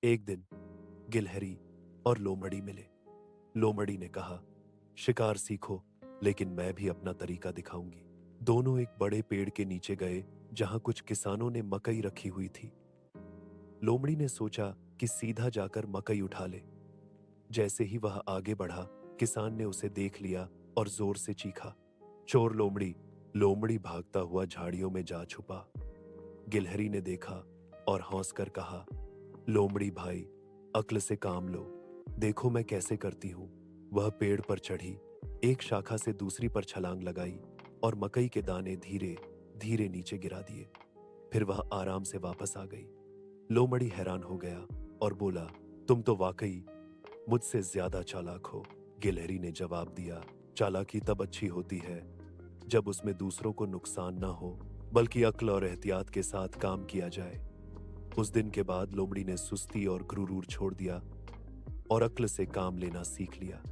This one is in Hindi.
एक दिन गिलहरी और लोमड़ी मिले। लोमड़ी ने कहा, शिकार सीखो, लेकिन मैं भी अपना तरीका दिखाऊंगी। दोनों एक बड़े पेड़ के नीचे गए जहां कुछ किसानों ने मकई रखी हुई थी। लोमड़ी ने सोचा कि सीधा जाकर मकई उठा ले। जैसे ही वह आगे बढ़ा, किसान ने उसे देख लिया और जोर से चीखा, चोर लोमड़ी। लोमड़ी भागता हुआ झाड़ियों में जा छुपा। गिलहरी ने देखा और हंसकर कहा, लोमड़ी भाई, अक्ल से काम लो, देखो मैं कैसे करती हूं। वह पेड़ पर चढ़ी, एक शाखा से दूसरी पर छलांग लगाई और मकई के दाने धीरे धीरे नीचे गिरा दिए। फिर वह आराम से वापस आ गई। लोमड़ी हैरान हो गया और बोला, तुम तो वाकई मुझसे ज्यादा चालाक हो। गिलहरी ने जवाब दिया, चालाकी तब अच्छी होती है जब उसमें दूसरों को नुकसान ना हो, बल्कि अक्ल और एहतियात के साथ काम किया जाए। उस दिन के बाद लोमड़ी ने सुस्ती और गुरूर छोड़ दिया और अक्ल से काम लेना सीख लिया।